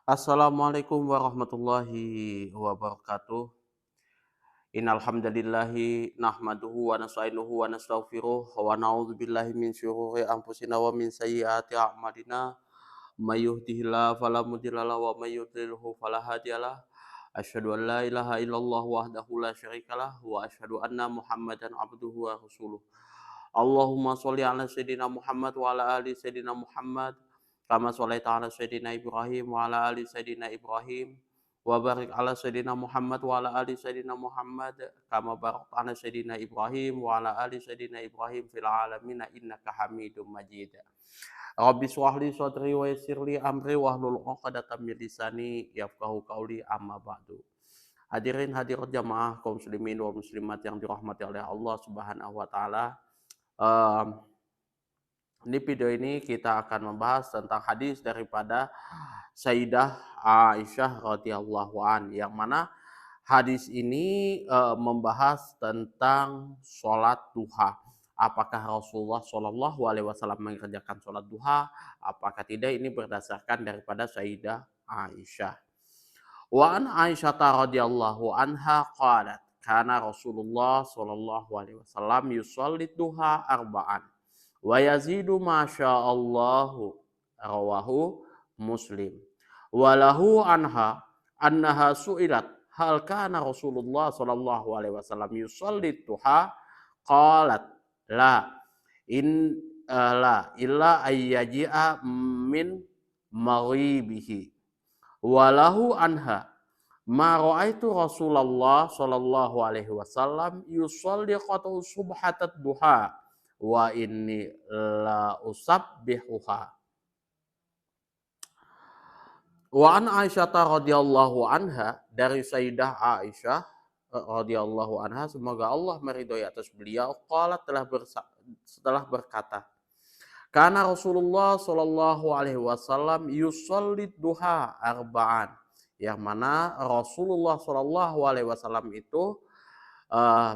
Assalamualaikum warahmatullahi wabarakatuh. Innal hamdalillahi nahmaduhu wa nasta'inuhu wa nastaghfiruh wa na'udzubillahi min syururi anfusina wa min sayyiati a'malina. May yahdihillahu fala mudhillalah wa may yudlilhu fala hadiyalah. Asyhadu an la ilaha illallah wahdahu la syarikalah wa asyhadu anna Muhammadan abduhu wa rasuluh. Allahumma sholli ala sayyidina Muhammad wa ala ali sayyidina Muhammad kama sholaita ala sayyidina Ibrahim wa ala ali sayyidina Ibrahim wa barik ala sayyidina Muhammad wa ala ali sayyidina Muhammad kama barakta ala sayyidina Ibrahim wa ala ali sayyidina Ibrahim fil alamin innaka Hamidum Majid. Rabbi shrah li sadri wa yassir li amri wahlul 'uqdatam min lisani yafqahu qawli amma ba'du. Hadirin hadirat jamaah kaum muslimin wa muslimat yang dirahmati oleh Allah Subhanahu wa taala. Mmm, di video ini kita akan membahas tentang hadis daripada Sayyidah Aisyah radhiyallahu an, yang mana hadis ini membahas tentang sholat duha. Apakah Rasulullah Shallallahu Alaihi Wasallam mengerjakan sholat duha? Apakah tidak? Ini berdasarkan daripada Sayyidah Aisyah. Wa an Aisyah radhiyallahu anha qalat kana Rasulullah sallallahu alaihi wasallam yusolli duha arba'an wa yazidu ma sya'allahu, rawahu Muslim. Walahu anha annaha su'ilat hal kana Rasulullah sallallahu alaihi wasallam yusolli duha, qalat la in la illa ayyaji'a min maghribihi. Walahu anha ma ra'aitu Rasulullah sallallahu alaihi wasallam yusolli qatu subhatat duha wa inni la usabbihuha. Wa an Aisyah radhiyallahu anha, dari Sayyidah Aisyah radhiyallahu anha, semoga Allah meridhoi atas beliau, qalat telah berkata, karena Rasulullah Shallallahu Alaihi Wasallam yusolli duha arba'an, yang mana Rasulullah Shallallahu Alaihi Wasallam itu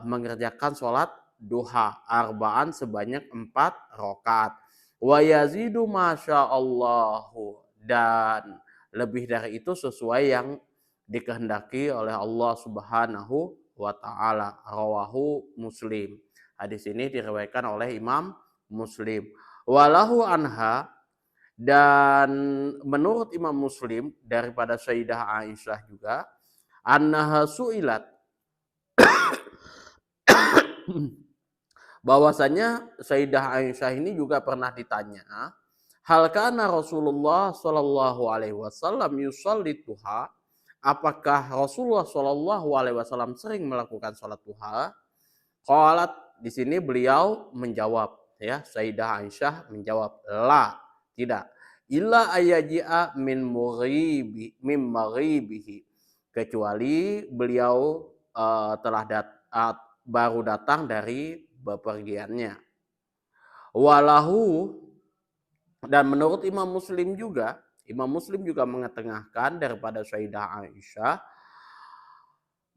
mengerjakan sholat duha arba'an sebanyak 4 rakaat. Wa yazidu masyaallahu, dan lebih dari itu sesuai yang dikehendaki oleh Allah Subhanahu wa taala. Rawahu Muslim. Hadis ini diriwayatkan oleh Imam Muslim. Walahu anha, dan menurut Imam Muslim daripada Sayyidah Aisyah juga, annaha su'ilat, bahwasanya Sayyidah Aisyah ini juga pernah ditanya, hal kana Rasulullah sallallahu alaihi wasallam yusolli duha, apakah Rasulullah sallallahu alaihi wasallam sering melakukan salat duha? Qalat, di sini beliau menjawab, ya, Sayyidah Aisyah menjawab, la, tidak, illa ayaji'a min maghribihi, kecuali beliau baru datang dari bepergiannya. Walahu, dan menurut Imam Muslim juga mengetengahkan daripada Sayyidah Aisyah,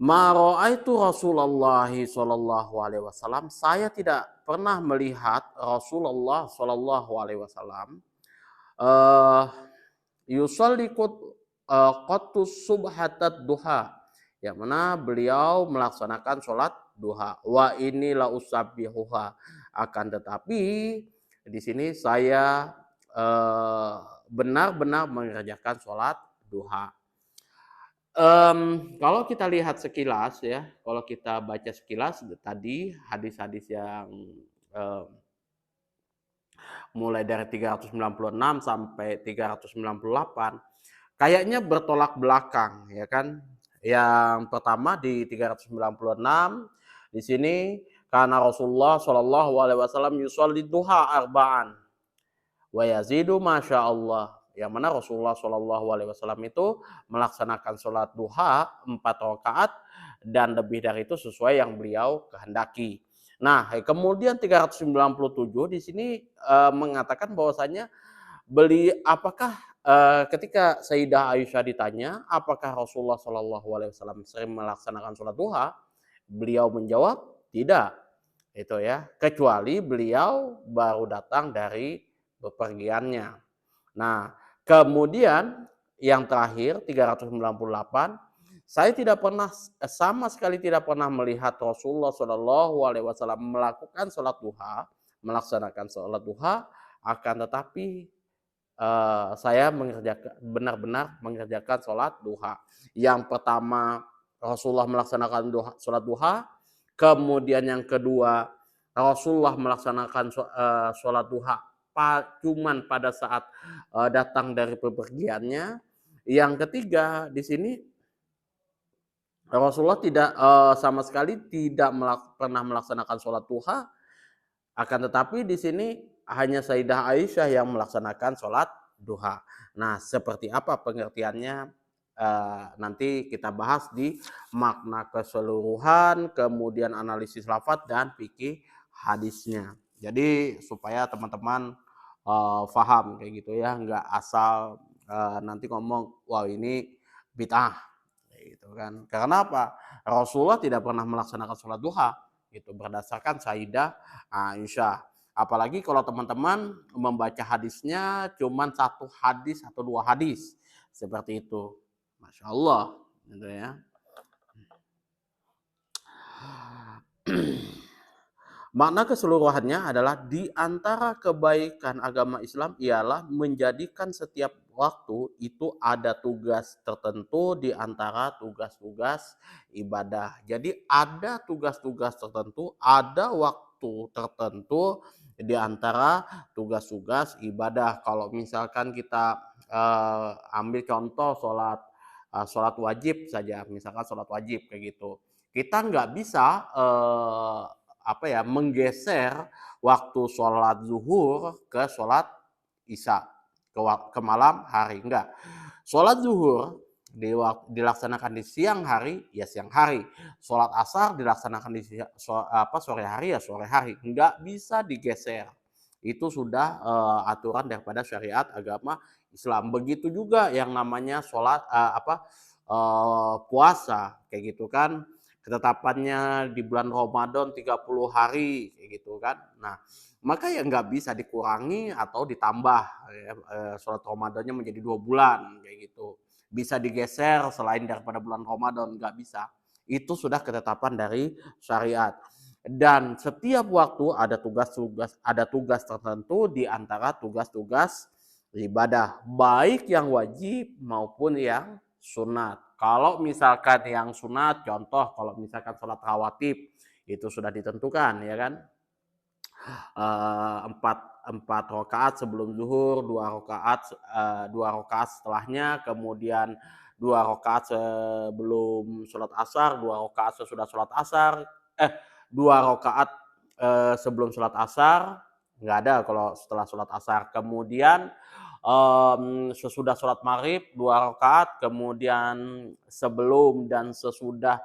ma ra'aitu Rasulullah sallallahu alaihi wasallam, saya tidak pernah melihat Rasulullah sallallahu alaihi wasallam yusolli qatus subhatat duha, yang mana beliau melaksanakan sholat duha. Wa inilah usabbihuha, akan tetapi di sini saya benar-benar mengerjakan sholat duha. Kalau kita lihat sekilas, ya, kalau kita baca sekilas tadi hadis-hadis yang mulai dari 396 sampai 398 kayaknya bertolak belakang, ya kan? Yang pertama di 396 di sini, karena Rasulullah Shallallahu alaihi wasallam yusolli duha arba'an wa yazidu masyaallah, yang mana Rasulullah Shallallahu alaihi wasallam itu melaksanakan sholat duha 4 rakaat dan lebih dari itu sesuai yang beliau kehendaki. Nah, kemudian 397 di sini mengatakan bahwasanya apakah ketika Sayyidah Aisyah ditanya apakah Rasulullah Shallallahu alaihi wasallam sering melaksanakan sholat duha, beliau menjawab tidak. Itu, ya, kecuali beliau baru datang dari bepergiannya. Nah, kemudian yang terakhir 398, saya tidak pernah sama sekali tidak pernah melihat Rasulullah Shallallahu Alaihi Wasallam melakukan sholat duha, melaksanakan sholat duha, akan tetapi saya benar-benar mengerjakan sholat duha. Yang pertama Rasulullah melaksanakan sholat duha, kemudian yang kedua Rasulullah melaksanakan sholat duha cuman pada saat datang dari bepergiannya. Yang ketiga di sini Rasulullah tidak sama sekali tidak pernah melaksanakan sholat duha, akan tetapi di sini hanya Sayyidah Aisyah yang melaksanakan sholat duha. Nah, seperti apa pengertiannya? Nanti kita bahas di makna keseluruhan, kemudian analisis lafadz dan fikih hadisnya. Jadi supaya teman-teman paham kayak gitu ya, nggak asal nanti ngomong, wah ini bid'ah, gitu kan? Karena apa? Rasulullah tidak pernah melaksanakan sholat duha, gitu berdasarkan Sayyidah Aisyah. Apalagi kalau teman-teman membaca hadisnya cuma satu hadis atau dua hadis seperti itu, Masya Allah, gitu ya. Makna keseluruhannya adalah di antara kebaikan agama Islam ialah menjadikan setiap waktu itu ada tugas tertentu di antara tugas-tugas ibadah. Jadi ada tugas-tugas tertentu, ada waktu tertentu di antara tugas-tugas ibadah. Kalau misalkan kita ambil contoh sholat wajib saja, misalkan sholat wajib kayak gitu. Kita nggak bisa menggeser waktu sholat zuhur ke sholat isya ke malam hari, enggak. Sholat zuhur dilaksanakan di siang hari ya siang hari, sholat asar dilaksanakan di sore hari ya sore hari, enggak bisa digeser. Itu sudah aturan daripada syariat agama Islam. Begitu juga yang namanya sholat puasa kayak gitu kan, ketetapannya di bulan Ramadan 30 hari kayak gitu kan. Nah, maka ya nggak bisa dikurangi atau ditambah sholat Ramadannya menjadi 2 bulan kayak gitu. Bisa digeser selain daripada bulan Ramadan, nggak bisa. Itu sudah ketetapan dari syariat. Dan setiap waktu ada tugas tertentu di antara tugas-tugas ibadah, baik yang wajib maupun yang sunat. Kalau misalkan yang sunat, contoh kalau misalkan sholat rawatib itu sudah ditentukan ya kan, empat rakaat sebelum zuhur, dua rakaat setelahnya, kemudian 2 rakaat sebelum sholat asar, 2 rakaat sesudah sholat asar, 2 rakaat sebelum sholat asar, nggak ada kalau setelah sholat asar. Kemudian sesudah sholat maghrib 2 rakaat, kemudian sebelum dan sesudah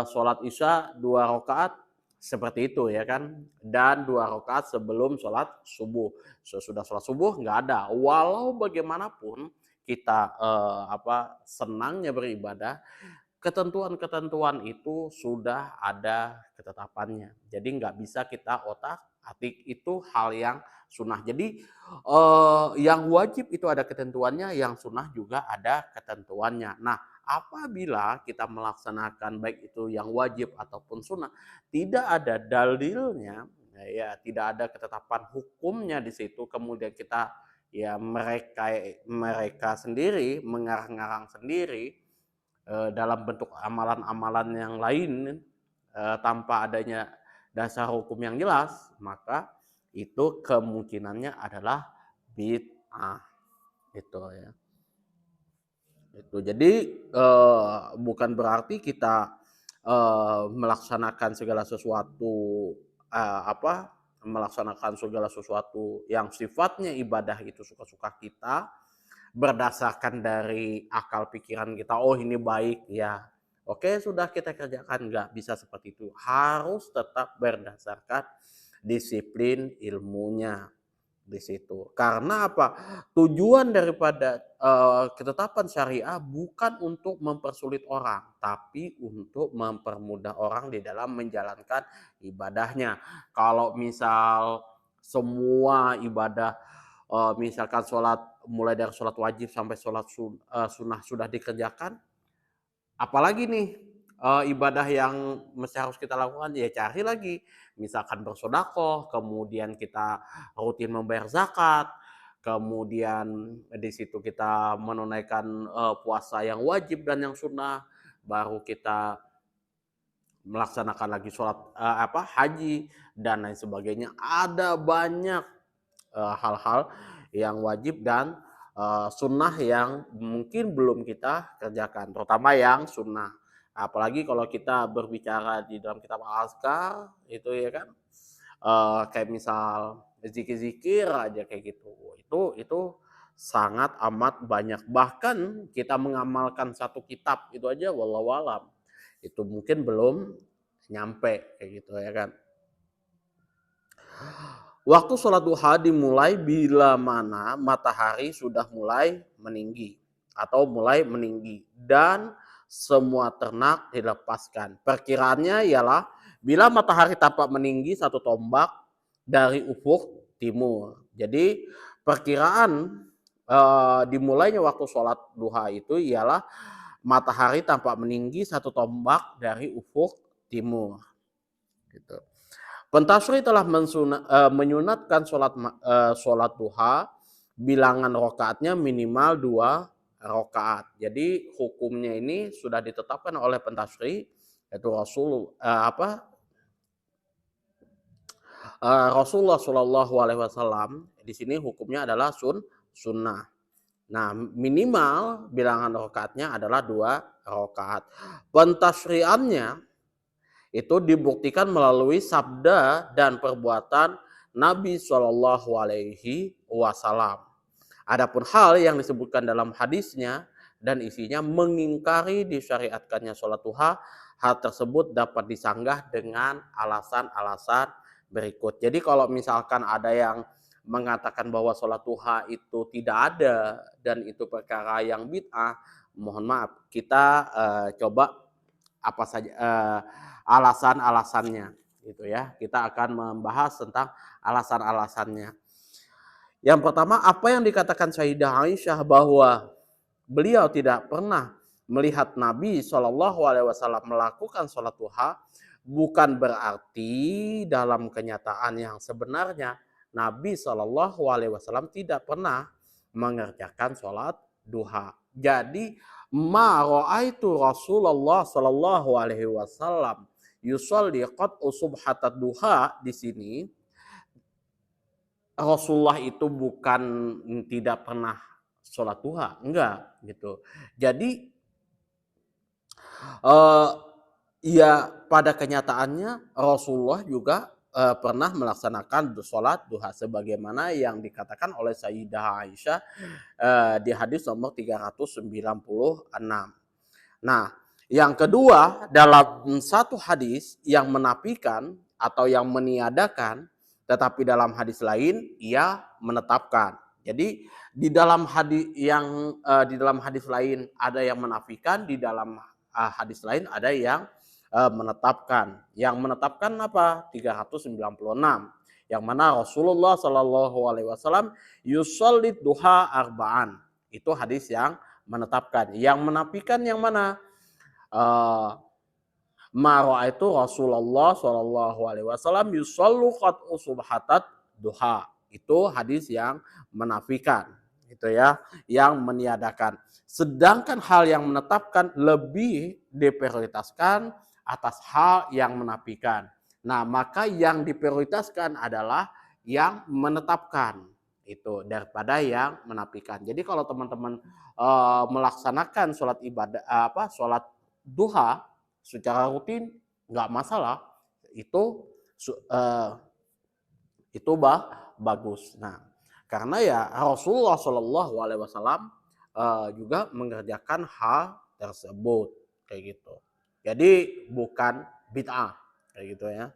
sholat isya 2 rakaat, seperti itu ya kan. Dan 2 rakaat sebelum sholat subuh. Sesudah sholat subuh nggak ada. Walau bagaimanapun kita senangnya beribadah, ketentuan-ketentuan itu sudah ada ketetapannya. Jadi nggak bisa kita otak-atik, itu hal yang sunnah. Jadi yang wajib itu ada ketentuannya, yang sunnah juga ada ketentuannya. Nah, apabila kita melaksanakan baik itu yang wajib ataupun sunnah, tidak ada dalilnya, ya tidak ada ketetapan hukumnya di situ, kemudian kita ya mereka sendiri mengarang-arang sendiri dalam bentuk amalan-amalan yang lain tanpa adanya dasar hukum yang jelas, maka itu kemungkinannya adalah bid'ah, gitu ya. Itu jadi bukan berarti kita melaksanakan segala sesuatu melaksanakan segala sesuatu yang sifatnya ibadah itu suka-suka kita, berdasarkan dari akal pikiran kita, oh ini baik ya, oke sudah kita kerjakan. Nggak bisa seperti itu, harus tetap berdasarkan disiplin ilmunya di situ. Karena apa? Tujuan daripada ketetapan syariah bukan untuk mempersulit orang, tapi untuk mempermudah orang di dalam menjalankan ibadahnya. Kalau misal semua ibadah misalkan sholat mulai dari sholat wajib sampai sholat sunnah sudah dikerjakan, apalagi nih ibadah yang mesti harus kita lakukan, ya cari lagi. Misalkan bersedekah, kemudian kita rutin membayar zakat, kemudian di situ kita menunaikan puasa yang wajib dan yang sunnah, baru kita melaksanakan lagi sholat haji dan lain sebagainya. Ada banyak hal-hal yang wajib dan sunnah yang mungkin belum kita kerjakan, terutama yang sunnah. Apalagi kalau kita berbicara di dalam kitab Al-Azkar itu ya kan, kayak misal zikir-zikir aja kayak gitu. Itu sangat amat banyak. Bahkan kita mengamalkan satu kitab itu aja wallahu alam, itu mungkin belum nyampe kayak gitu ya kan. Waktu sholat duha dimulai bila mana matahari sudah mulai meninggi atau mulai meninggi dan semua ternak dilepaskan. Perkiraannya ialah bila matahari tampak meninggi 1 tombak dari ufuk timur. Jadi perkiraan dimulainya waktu sholat duha itu ialah matahari tampak meninggi 1 tombak dari ufuk timur. Gitu. Pentasri telah menyunatkan sholat duha, bilangan rakaatnya minimal 2 rakaat. Jadi hukumnya ini sudah ditetapkan oleh pentasri, yaitu Rasulullah Shallallahu Alaihi Wasallam. Di sini hukumnya adalah sunnah. Nah, minimal bilangan rakaatnya adalah 2 rakaat. Pentasriannya itu dibuktikan melalui sabda dan perbuatan Nabi Shallallahu Alaihi Wasallam. Adapun hal yang disebutkan dalam hadisnya dan isinya mengingkari disyariatkannya sholat duha, hal tersebut dapat disanggah dengan alasan-alasan berikut. Jadi kalau misalkan ada yang mengatakan bahwa sholat duha itu tidak ada dan itu perkara yang bid'ah, mohon maaf, kita coba apa saja alasan-alasannya gitu ya. Kita akan membahas tentang alasan-alasannya. Yang pertama, apa yang dikatakan Sayyidah Aisyah bahwa beliau tidak pernah melihat Nabi SAW melakukan sholat duha, bukan berarti dalam kenyataan yang sebenarnya Nabi SAW tidak pernah mengerjakan sholat duha. Jadi ma ra'aitu Rasulullah sallallahu alaihi wasallam yusolli qat'u subhatat duha, di sini Rasulullah itu bukan tidak pernah sholat duha, enggak gitu. Jadi ya pada kenyataannya Rasulullah juga pernah melaksanakan sholat duha sebagaimana yang dikatakan oleh Sayyidah Aisyah di hadis nomor 396. Nah, yang kedua, dalam satu hadis yang menafikan atau yang meniadakan, tetapi dalam hadis lain ia menetapkan. Jadi di dalam hadis lain ada yang menafikan, di dalam hadis lain ada yang menetapkan. Yang menetapkan apa? 396. Yang mana Rasulullah Shallallahu Alaihi Wasallam yusholit duha arba'an. Itu hadis yang menetapkan. Yang menafikan yang mana? Ma itu Rasulullah Shallallahu Alaihi Wasallam yusollu qat'u subhatat duha. Itu hadis yang menafikan, gitu ya, yang meniadakan. Sedangkan hal yang menetapkan lebih diprioritaskan atas hal yang menafikan. Nah, maka yang diprioritaskan adalah yang menetapkan itu daripada yang menafikan. Jadi kalau teman-teman melaksanakan sholat sholat duha secara rutin nggak masalah, itu bagus. Nah, karena ya Rasulullah Shallallahu Alaihi Wasallam juga mengerjakan hal tersebut kayak gitu. Jadi bukan bid'ah kayak gitu ya.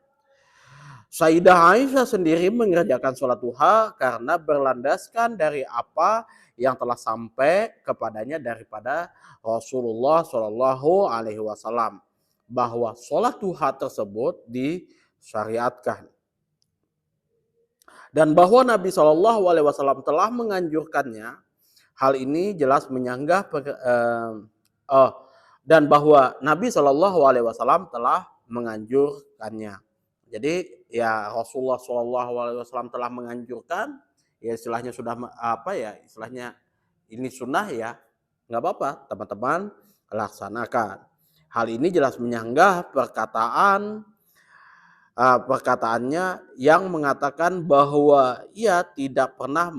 Sayyidah Aisyah sendiri mengerjakan sholat duha karena berlandaskan dari apa yang telah sampai kepadanya daripada Rasulullah Shallallahu Alaihi Wasallam, bahwa sholat duha tersebut disyariatkan dan bahwa Nabi Shallallahu Alaihi Wasallam telah menganjurkannya Hal ini jelas menyanggah dan bahwa Nabi Shallallahu Alaihi Wasallam telah menganjurkannya. Jadi ya Rasulullah Shallallahu Alaihi Wasallam telah menganjurkan, ya istilahnya sudah apa ya, istilahnya ini sunnah ya, nggak apa-apa teman-teman laksanakan. Hal ini jelas menyanggah perkataannya yang mengatakan bahwa ia tidak pernah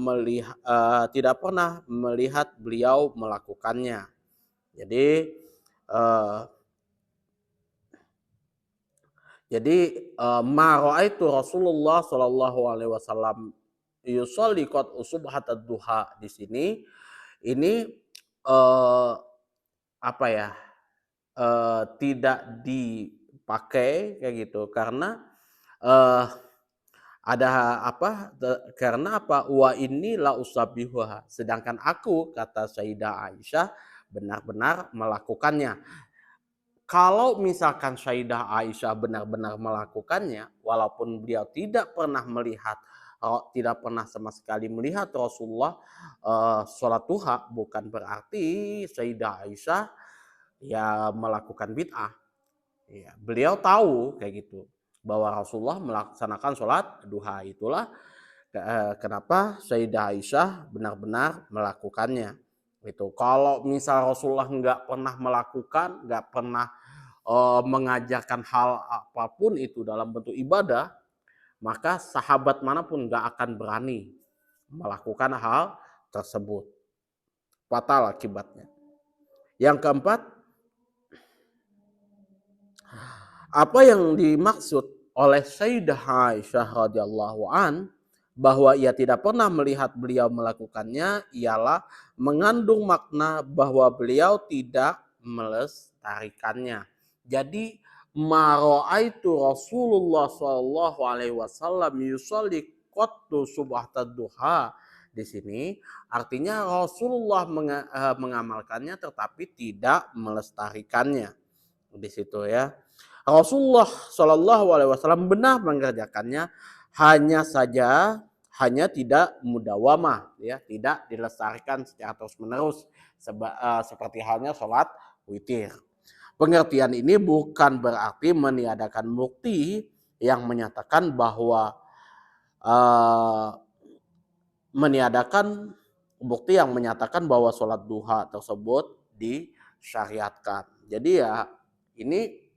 melihat beliau melakukannya. Jadi uh, ma raaitu Rasulullah Shallallahu Alaihi Wasallam yusolli qad subhat ad-duha di sini ini apa ya, tidak dipakai kayak gitu karena ada apa, karena apa, wa inni la usabihuha, sedangkan aku, kata Sayyidah Aisyah, benar-benar melakukannya. Kalau misalkan Sayyidah Aisyah benar-benar melakukannya, walaupun beliau tidak pernah sama sekali melihat Rasulullah sholat duha, bukan berarti Sayyidah Aisyah ya melakukan bid'ah. Ya, beliau tahu kayak gitu bahwa Rasulullah melaksanakan sholat duha. Itulah kenapa Sayyidah Aisyah benar-benar melakukannya. Itu kalau misal Rasulullah nggak pernah melakukan, nggak pernah mengajarkan hal apapun itu dalam bentuk ibadah, maka sahabat manapun nggak akan berani melakukan hal tersebut. Fatal akibatnya. Yang keempat, apa yang dimaksud oleh Sayyidah Aisyah radhiyallahu an bahwa ia tidak pernah melihat beliau melakukannya ialah mengandung makna bahwa beliau tidak melestarikannya. Jadi ma raaitu Rasulullah sallallahu alaihi wasallam yusolli qattu subhatad duha, di sini artinya Rasulullah mengamalkannya tetapi tidak melestarikannya. Di situ ya. Rasulullah Shallallahu Alaihi Wasallam benar mengerjakannya, hanya tidak mudawamah, ya, tidak dilestarikan secara terus menerus seperti halnya sholat witir. Pengertian ini bukan berarti meniadakan bukti yang menyatakan bahwa sholat duha tersebut disyariatkan. Jadi ya ini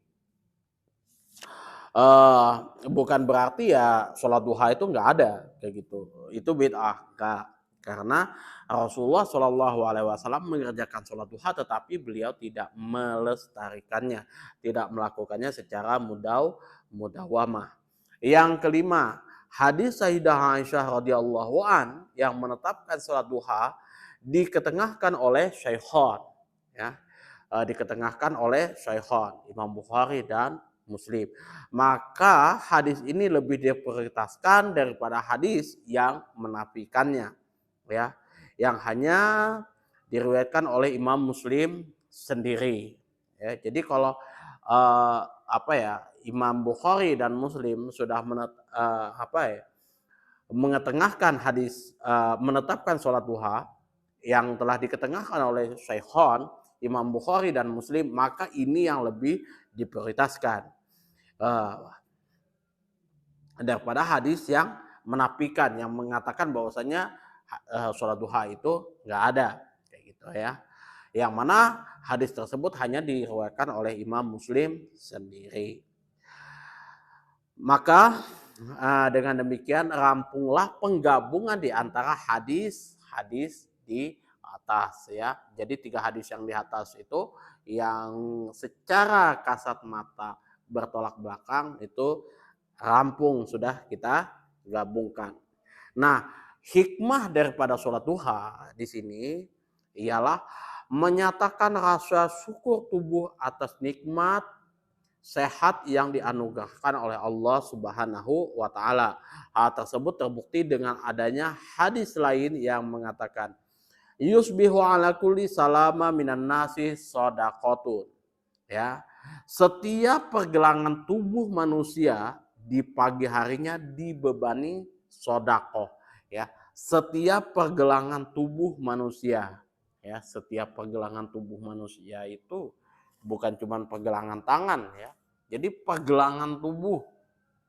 bukan berarti ya sholat duha itu nggak ada kayak gitu, itu bid'ah, karena Rasulullah Shallallahu Alaihi Wasallam mengerjakan sholat duha tetapi beliau tidak melestarikannya, tidak melakukannya secara mudawamah. Yang kelima, hadis Sayyidah Aisyah radhiyallahu an yang menetapkan sholat duha diketengahkan oleh Syaikhan, ya, diketengahkan oleh Syaikhan Imam Bukhari dan Muslim. Maka hadis ini lebih diprioritaskan daripada hadis yang menafikannya, ya, yang hanya diriwayatkan oleh Imam Muslim sendiri. Ya, jadi kalau Imam Bukhari dan Muslim sudah mengetengahkan hadis, menetapkan sholat duha yang telah diketengahkan oleh Syaikhan Imam Bukhari dan Muslim, maka ini yang lebih diprioritaskan daripada hadis yang menafikan, yang mengatakan bahwasanya sholat duha itu nggak ada kayak gitu ya, yang mana hadis tersebut hanya diriwayatkan oleh Imam Muslim sendiri. Maka dengan demikian rampunglah penggabungan di antara hadis-hadis di atas, ya. Jadi 3 hadis yang di atas itu yang secara kasat mata bertolak belakang itu rampung, sudah kita gabungkan. Nah, hikmah daripada sholat duha di sini ialah menyatakan rasa syukur tubuh atas nikmat sehat yang dianugerahkan oleh Allah Subhanahu wa taala. Hal tersebut terbukti dengan adanya hadis lain yang mengatakan yusbihu ala kulli salama minan nasi shadaqatun. Ya, setiap pergelangan tubuh manusia di pagi harinya dibebani sodakoh, ya. setiap pergelangan tubuh manusia. Ya, setiap pergelangan tubuh manusia itu bukan cuma pergelangan tangan ya. Jadi pergelangan tubuh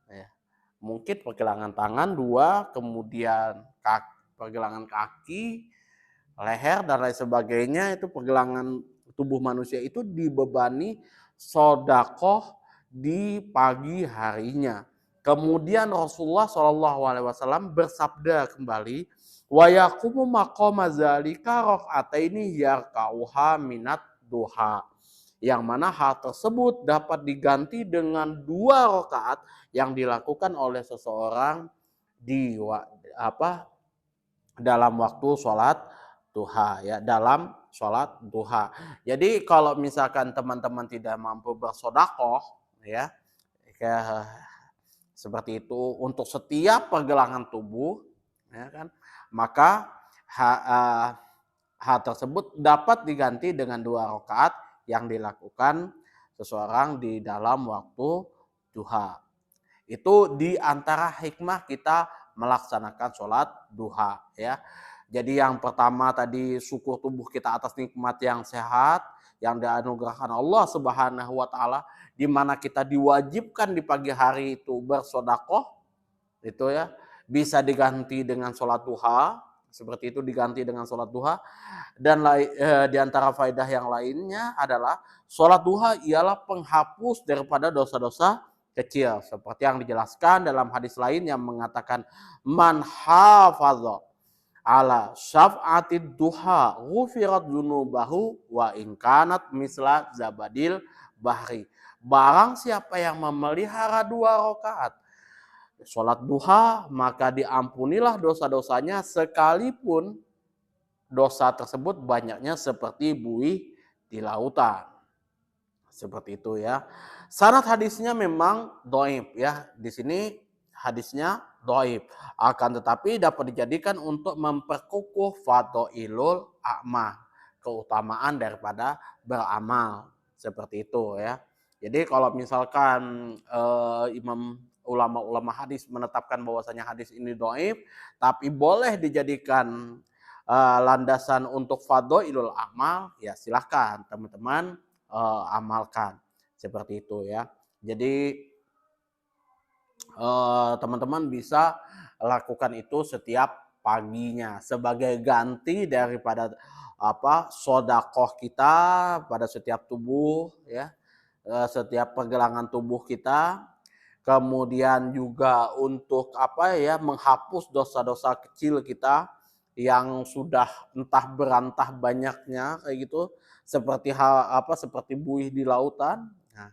ya. Mungkin pergelangan tangan 2, kemudian pergelangan kaki, leher dan lain sebagainya, itu pergelangan tubuh manusia itu dibebani sodakoh di pagi harinya. Kemudian Rasulullah SAW bersabda kembali, wa yaqumu maqama zalika raq'ataini yarka'uha minat duha. Yang mana hal tersebut dapat diganti dengan 2 rakaat yang dilakukan oleh seseorang di dalam waktu sholat duha ya, dalam sholat duha. Jadi kalau misalkan teman-teman tidak mampu bersodakoh ya, kayak seperti itu untuk setiap pergelangan tubuh ya kan, maka hal tersebut dapat diganti dengan 2 rakaat yang dilakukan seseorang di dalam waktu duha. Itu di antara hikmah kita melaksanakan sholat duha ya. Jadi yang pertama tadi syukur tubuh kita atas nikmat yang sehat yang dianugerahkan Allah Subhanahu wa taala, di mana kita diwajibkan di pagi hari itu bersedekah itu ya, bisa diganti dengan sholat duha, seperti itu diganti dengan sholat duha. Dan di antara faedah yang lainnya adalah sholat duha ialah penghapus daripada dosa-dosa kecil, seperti yang dijelaskan dalam hadis lain yang mengatakan man hafadha ala syaf'atid duha ghufirat dzunubahu wa in kanat misla zabadil bahri. Barang siapa yang memelihara 2 rakaat sholat duha, maka diampunilah dosa-dosanya sekalipun dosa tersebut banyaknya seperti buih di lautan. Seperti itu ya. Sanad hadisnya memang dhaif ya. Di sini hadisnya dhaif. Akan tetapi dapat dijadikan untuk memperkukuh fadhailul a'mal, keutamaan daripada beramal. Seperti itu ya. Jadi kalau misalkan ulama-ulama hadis menetapkan bahwasanya hadis ini dhaif, tapi boleh dijadikan landasan untuk fadhailul a'mal, ya silahkan teman-teman amalkan seperti itu ya. Jadi teman-teman bisa lakukan itu setiap paginya sebagai ganti daripada sodakoh kita pada setiap tubuh ya, setiap pergelangan tubuh kita. Kemudian juga untuk menghapus dosa-dosa kecil kita yang sudah entah berantah banyaknya kayak gitu, seperti seperti buih di lautan. Nah,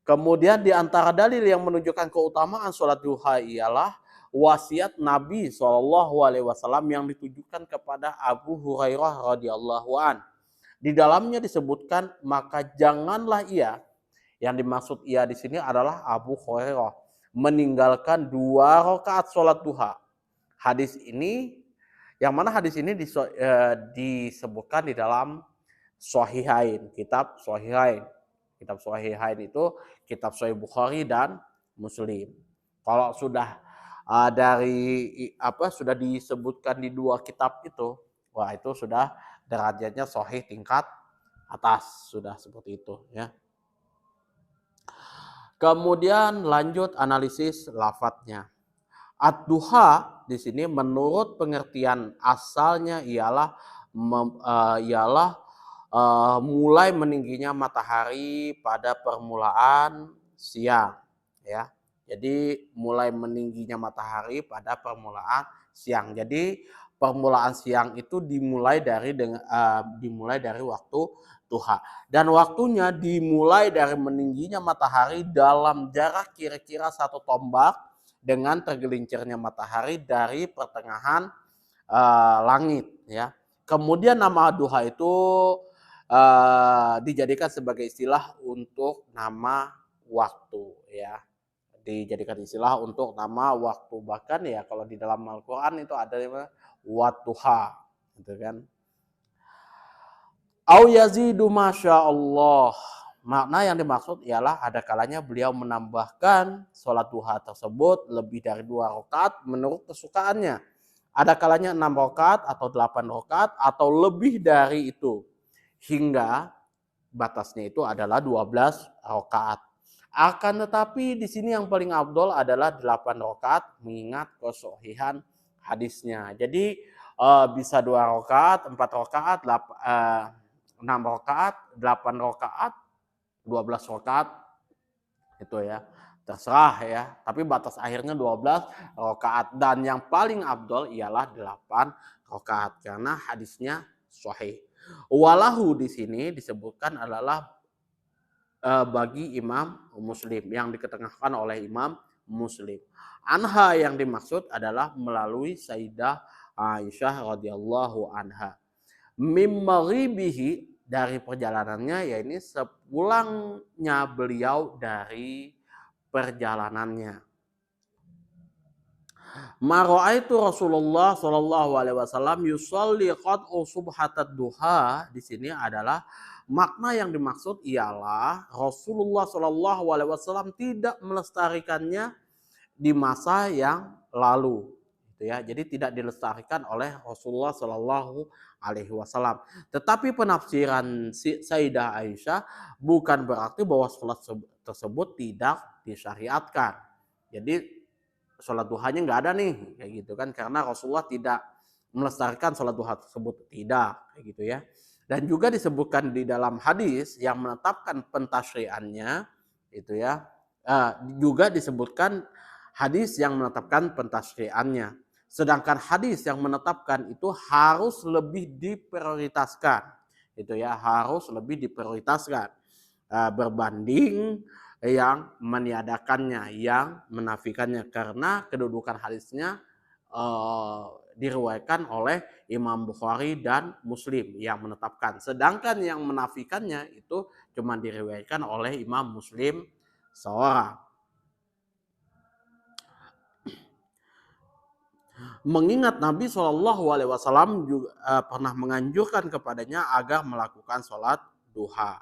kemudian di antara dalil yang menunjukkan keutamaan sholat duha ialah wasiat Nabi SAW yang ditujukan kepada Abu Hurairah radhiyallahu an. Di dalamnya disebutkan, maka janganlah ia, yang dimaksud ia di sini adalah Abu Hurairah, meninggalkan 2 rakaat sholat duha. Hadis ini, yang mana hadis ini disebutkan di dalam Shahihain, kitab Shahihain. Kitab Shahihain itu kitab Sahih Bukhari dan Muslim. Kalau sudah sudah disebutkan di 2 kitab itu, wah itu sudah derajatnya sahih tingkat atas, sudah seperti itu ya. Kemudian lanjut analisis lafadznya. Ad-duha di sini menurut pengertian asalnya ialah mulai meningginya matahari pada permulaan siang ya. Jadi mulai meningginya matahari pada permulaan siang. Jadi permulaan siang itu dimulai dari waktu duha, dan waktunya dimulai dari meningginya matahari dalam jarak kira-kira 1 tombak dengan tergelincirnya matahari dari pertengahan langit ya. Kemudian nama duha itu dijadikan sebagai istilah untuk nama waktu ya. Dijadikan istilah untuk nama waktu, bahkan ya kalau di dalam Al-Qur'an itu ada wadduha gitu kan. Au yazidu masyaallah. Makna yang dimaksud ialah ada kalanya beliau menambahkan sholat duha tersebut lebih dari 2 rakaat menurut kesukaannya. Ada kalanya 6 rakaat atau 8 rakaat atau lebih dari itu. Hingga batasnya itu adalah 12 rakaat. Akan tetapi di sini yang paling afdol adalah 8 rakaat mengingat kesohihan hadisnya. Jadi bisa 2 rakaat, 4 rakaat, 6 rakaat, 8 rakaat, 12 rakaat itu ya. Terserah ya, tapi batas akhirnya 12 rakaat dan yang paling afdol ialah 8 rakaat karena hadisnya sahih. Walahu di sini disebutkan adalah bagi Imam Muslim yang diketengahkan oleh Imam Muslim. Anha yang dimaksud adalah melalui Sayyidah Aisyah radhiyallahu anha. Mim maghribihi dari perjalanannya, ya ini sepulangnya beliau dari perjalanannya. Mara'aitu Rasulullah sallallahu alaihi wasallam yusalli qad'u subhatad duha. Di sini adalah makna yang dimaksud ialah Rasulullah sallallahu alaihi wasallam tidak melestarikannya di masa yang lalu. Gitu ya. Jadi tidak dilestarikan oleh Rasulullah sallallahu alaihi wasallam. Tetapi penafsiran Sayyidah Aisyah bukan berarti bahwa sholat tersebut tidak disyariatkan. Jadi sholat duhanya nggak ada nih, kayak gitu kan, karena Rasulullah tidak melestarikan sholat duha tersebut, tidak, kayak gitu ya. Dan juga disebutkan di dalam hadis yang menetapkan pentasyri'annya, itu ya, juga disebutkan hadis yang menetapkan pentasyri'annya. Sedangkan hadis yang menetapkan itu harus lebih diprioritaskan, itu ya, harus lebih diprioritaskan berbanding yang meniadakannya, yang menafikannya, karena kedudukan hadisnya diriwayatkan oleh Imam Bukhari dan Muslim yang menetapkan. Sedangkan yang menafikannya itu cuma diriwayatkan oleh Imam Muslim seorang. Mengingat Nabi SAW juga pernah menganjurkan kepadanya agar melakukan sholat duha.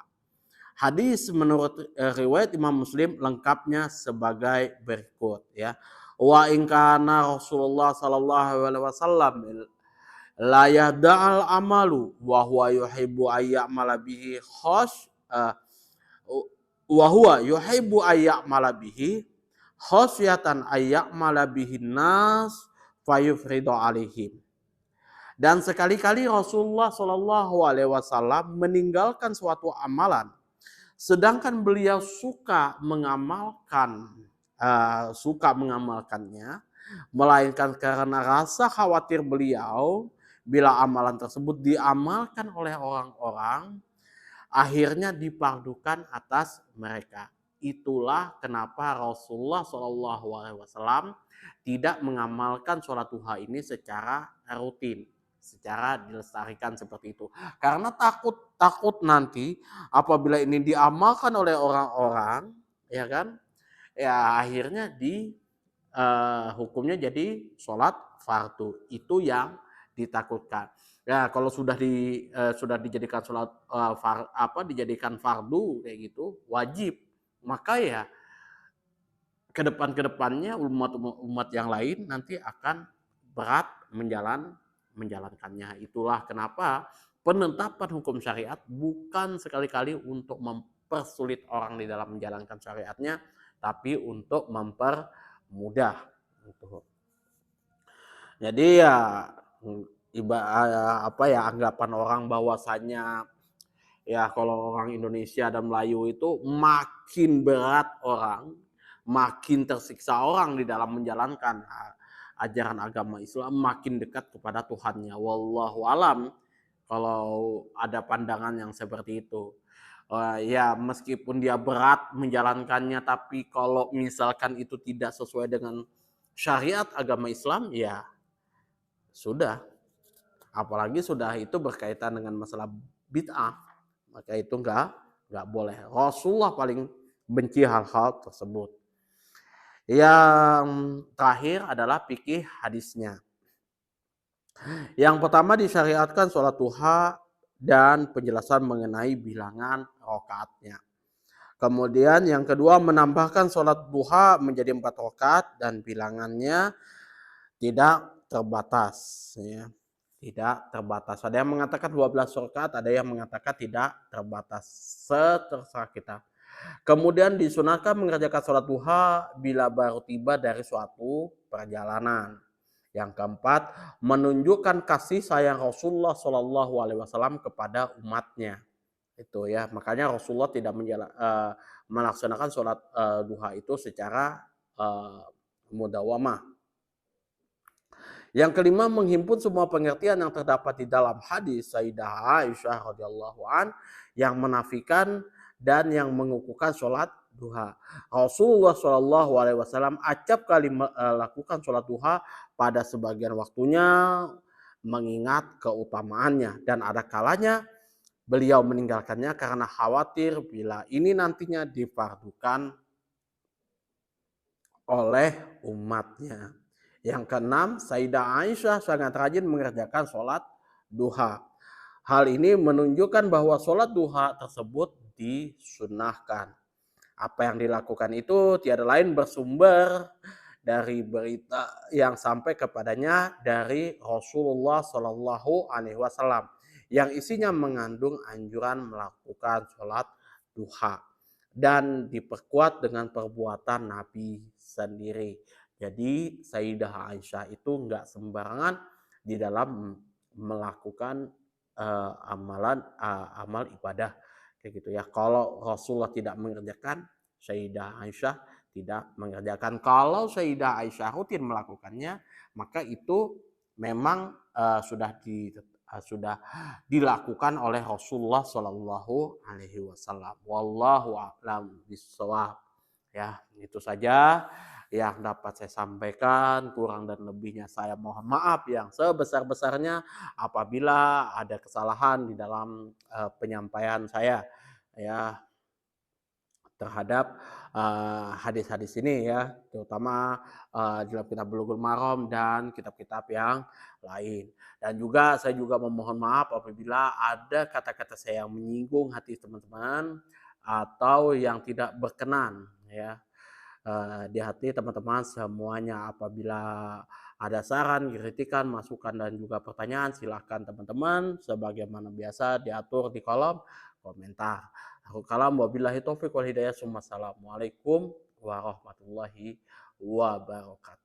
Hadis menurut riwayat Imam Muslim lengkapnya sebagai berikut ya. Wa in kana Rasulullah sallallahu alaihi wasallam la yahda'al amalu wa huwa yuhibbu ayya'mala bihi wa huwa yuhibbu ayya'mala bihi khasyatan ayya'mala bihi nas fayufridu alaihim. Dan sekali-kali Rasulullah Shallallahu Alaihi Wasallam meninggalkan suatu amalan, sedangkan beliau suka mengamalkannya, melainkan karena rasa khawatir beliau bila amalan tersebut diamalkan oleh orang-orang, akhirnya dipardukan atas mereka. Itulah kenapa Rasulullah SAW tidak mengamalkan sholat duha ini secara rutin, secara dilestarikan seperti itu. Karena takut nanti apabila ini diamalkan oleh orang-orang, ya kan, ya akhirnya hukumnya jadi sholat fardu. Itu yang ditakutkan. Ya kalau sudah dijadikan sholat dijadikan fardu kayak gitu, wajib, maka ya kedepannya umat yang lain nanti akan berat menjalankannya. Itulah kenapa penetapan hukum syariat bukan sekali-kali untuk mempersulit orang di dalam menjalankan syariatnya, tapi untuk mempermudah. Jadi ya anggapan orang bahwasanya ya kalau orang Indonesia dan Melayu itu makin berat orang, makin tersiksa orang di dalam menjalankan ajaran agama Islam, makin dekat kepada Tuhannya. Wallahu alam kalau ada pandangan yang seperti itu. Ya meskipun dia berat menjalankannya, tapi kalau misalkan itu tidak sesuai dengan syariat agama Islam, ya sudah. Apalagi sudah itu berkaitan dengan masalah bid'ah, maka itu nggak boleh. Rasulullah paling benci hal-hal tersebut. Yang terakhir adalah fikih hadisnya. Yang pertama disyariatkan sholat duha dan penjelasan mengenai bilangan rakaatnya. Kemudian yang kedua menambahkan sholat duha menjadi 4 rakaat dan bilangannya tidak terbatas, ya. Tidak terbatas. Ada yang mengatakan 12 rakaat, ada yang mengatakan tidak terbatas. Seterserah kita. Kemudian disunahkan mengerjakan sholat duha bila baru tiba dari suatu perjalanan. Yang keempat, menunjukkan kasih sayang Rasulullah Shallallahu Alaihi Wasallam kepada umatnya. Itu ya, makanya Rasulullah tidak melaksanakan sholat duha itu secara mudawamah. Yang kelima, menghimpun semua pengertian yang terdapat di dalam hadis Sayyidah Aisyah radhiyallahu an yang menafikan dan yang mengukuhkan sholat duha. Rasulullah Shallallahu Alaihi Wasallam acap kali melakukan sholat duha pada sebagian waktunya mengingat keutamaannya, dan ada kalanya beliau meninggalkannya karena khawatir bila ini nantinya difardukan oleh umatnya. Yang keenam, Sayyidah Aisyah sangat rajin mengerjakan sholat duha. Hal ini menunjukkan bahwa sholat duha tersebut disunahkan. Apa yang dilakukan itu tiada lain bersumber dari berita yang sampai kepadanya dari Rasulullah Shallallahu Alaihi Wasallam yang isinya mengandung anjuran melakukan sholat duha dan diperkuat dengan perbuatan Nabi sendiri. Jadi Sayyidah Aisyah itu nggak sembarangan di dalam melakukan amal ibadah kayak gitu ya. Kalau Rasulullah tidak mengerjakan, Sayyidah Aisyah tidak mengerjakan. Kalau Sayyidah Aisyah rutin melakukannya, maka itu memang sudah dilakukan oleh Rasulullah Shallallahu Alaihi Wasallam. Wallahu a'lam bishawab. Ya, itu saja yang dapat saya sampaikan. Kurang dan lebihnya saya mohon maaf yang sebesar-besarnya apabila ada kesalahan di dalam penyampaian saya ya terhadap hadis-hadis ini ya, terutama dalam kitab Bulughul Maram dan kitab-kitab yang lain. Dan juga saya juga memohon maaf apabila ada kata-kata saya yang menyinggung hati teman-teman atau yang tidak berkenan ya di hati teman-teman semuanya. Apabila ada saran, kritikan, masukan dan juga pertanyaan, silahkan teman-teman sebagaimana biasa diatur di kolom komentar. Aku kalam wabillahi taufiq wal hidayah. Assalamualaikum warahmatullahi wabarakatuh.